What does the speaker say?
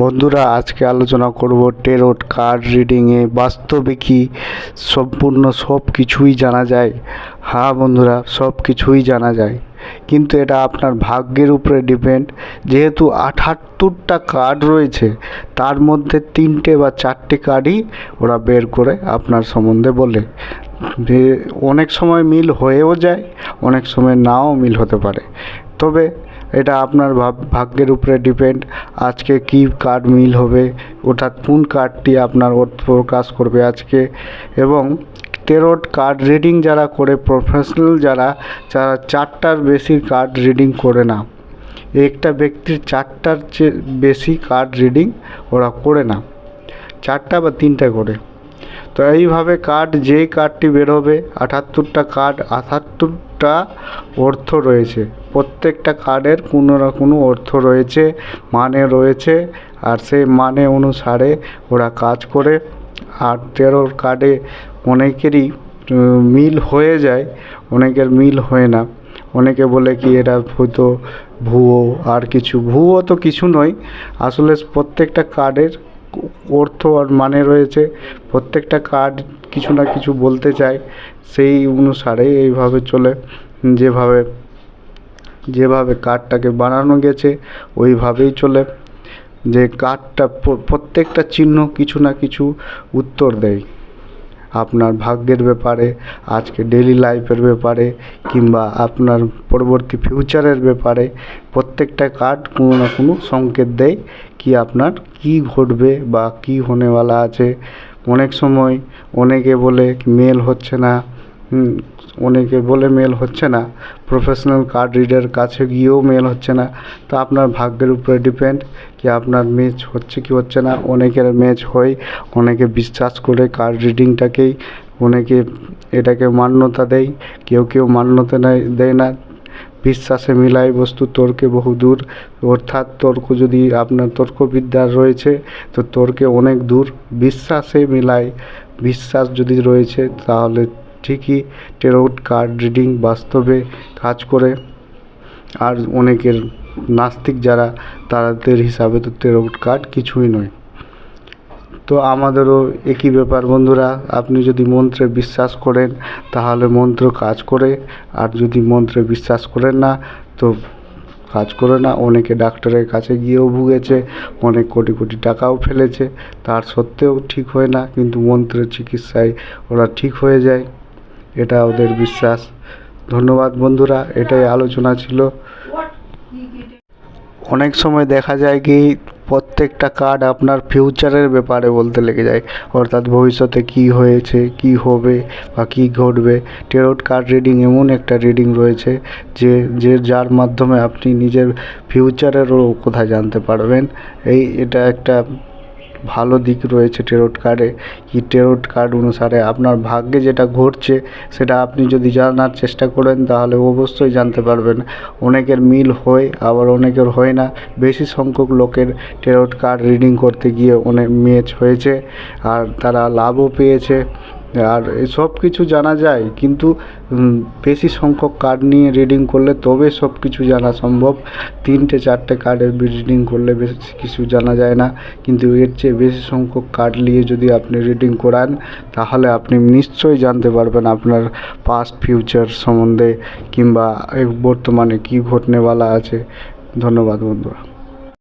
বন্ধুরা, আজকে আলোচনা করব টেরোট কার্ড রিডিংয়ে বাস্তবে কি সম্পূর্ণ সব কিছুই জানা যায়। হ্যাঁ বন্ধুরা, সব কিছুই জানা যায়, কিন্তু এটা আপনার ভাগ্যের উপরে ডিপেন্ড। যেহেতু 78টা কার্ড রয়েছে, তার মধ্যে 3টে বা 4টে কার্ডই ওরা বের করে আপনার সম্বন্ধে বলে। অনেক সময় মিল হয়েও যায়, অনেক সময় নাও মিল হতে পারে, তবে এটা আপনার ভাগ্যের উপরে ডিপেন্ড। আজকে কি কার্ড মিল হবে, অর্থাৎ কোন কার্ডটি আপনার অর্থ প্রকাশ করবে আজকে। এবং টেরোট কার্ড রিডিং যারা করে, প্রফেশনাল যারা 4টার বেশি কার্ড রিডিং করে না। একটা ব্যক্তির 4টার চেয়ে বেশি কার্ড রিডিং ওরা করে না, 4টা বা 3টা করে। তো এইভাবে কার্ড, যেই কার্ডটি বের হবে, 78টা কার্ড, 78টা অর্থ রয়েছে। প্রত্যেকটা কার্ডের কোনো না কোনো অর্থ রয়েছে, মানে রয়েছে, আর সেই মানে অনুসারে ওরা কাজ করে। আর টেরোট কার্ডে অনেকেরই মিল হয়ে যায়, অনেকের মিল হয় না। অনেকে বলে কি এটা হয়তো ভুয়ো, আর কিছু ভুয়ো তো কিছু নয়। আসলে প্রত্যেকটা কার্ডের অর্থ আর মানে রয়েছে, প্রত্যেকটা কার্ড কিছু না কিছু বলতে চায়, সেই অনুসারে এইভাবে চলে। যেভাবে কার্ডটাকে বানানো গেছে ওইভাবেই চলে। যে কার্ডটা প্রত্যেকটা চিহ্ন কিছু না কিছু উত্তর দেয় আপনার ভাগ্যের ব্যাপারে, আজকে ডেইলি লাইফের ব্যাপারে, কিংবা আপনার পরবর্তী ফিউচারের ব্যাপারে। প্রত্যেকটা কার্ড কোনো না কোনো সংকেত দেয় কি আপনার কি ঘটবে বা কি হোনেওয়ালা আছে। অনেক সময় অনেকে বলে মেল হচ্ছে না, অনেকে বলে মেল হচ্ছে না, প্রফেশনাল কার্ড রিডার কাছে গিয়েও মেল হচ্ছে না। তো আপনার ভাগ্যের উপরে ডিপেন্ড কি আপনার ম্যাচ হচ্ছে কি হচ্ছে না। অনেকের ম্যাচ হয়, অনেকে বিশ্বাস করে কার্ড রিডিংটাকেই, অনেকে এটাকে মান্যতা দেয়, কেউ কেউ মান্যতা দেয় না। বিশ্বাসে মিলাই বস্তু তর্কে বহু দূর, অর্থাৎ তর্ক যদি আপনার তর্কবিদ্যার রয়েছে তো তর্কে অনেক দূর। বিশ্বাসে মিলাই, বিশ্বাস যদি রয়েছে তাহলে ঠিকই টেরোট কার্ড রিডিং বাস্তবে কাজ করে। আর অনেকের নাস্তিক যারা, তাদের হিসাবে তো টেরোট কার্ড কিছুই নয়। তো আমাদেরও একই ব্যাপার বন্ধুরা। আপনি যদি মন্ত্রে বিশ্বাস করেন তাহলে মন্ত্র কাজ করে, আর যদি মন্ত্রে বিশ্বাস করেন না তো কাজ করে না। অনেকে ডাক্তারের কাছে গিয়েও ভুগেছে, অনেক কোটি কোটি টাকাও ফেলেছে, তার সত্ত্বেও ঠিক হয় না, কিন্তু মন্ত্রের চিকিৎসায় ওরা ঠিক হয়ে যায়, এটা ওদের বিশ্বাস। ধন্যবাদ বন্ধুরা, এটাই আলোচনা ছিল। অনেক সময় দেখা যায় কি প্রত্যেকটা কার্ড আপনার ফিউচারের ব্যাপারে বলতে লেগে যায়, অর্থাৎ ভবিষ্যতে কি হয়েছে, কি হবে বা কী ঘটবে। টেরোট কার্ড রিডিং এমন একটা রিডিং রয়েছে যার মাধ্যমে আপনি নিজের ফিউচারেরও কথা জানতে পারবেন। এটা একটা ভালো দিক রয়েছে টেরোট কার্ডে, কি টেরোট কার্ড অনুসারে আপনার ভাগ্যে যেটা ঘটছে সেটা আপনি যদি জানার চেষ্টা করেন তাহলে অবশ্যই জানতে পারবেন। অনেকের মিল হয়, আবার অনেকের হয় না। বেশি সংখ্যক লোকের টেরোট কার্ড রিডিং করতে গিয়ে অনেক ম্যাচ হয়েছে, আর তারা লাভও পেয়েছে। আর সব কিছু জানা যায়, কিন্তু বেশি সংখ্যক কার্ড নিয়ে রিডিং করলে তবে সব কিছু জানা সম্ভব। 3টে 4টে কার্ডের রিডিং করলে বেশি কিছু জানা যায় না, কিন্তু এর চেয়ে বেশি সংখ্যক কার্ড নিয়ে যদি আপনি রিডিং করান তাহলে আপনি নিশ্চয়ই জানতে পারবেন আপনার পাস্ট ফিউচার সম্বন্ধে, কিংবা বর্তমানে কী ঘটনেওয়ালা আছে। ধন্যবাদ বন্ধুরা।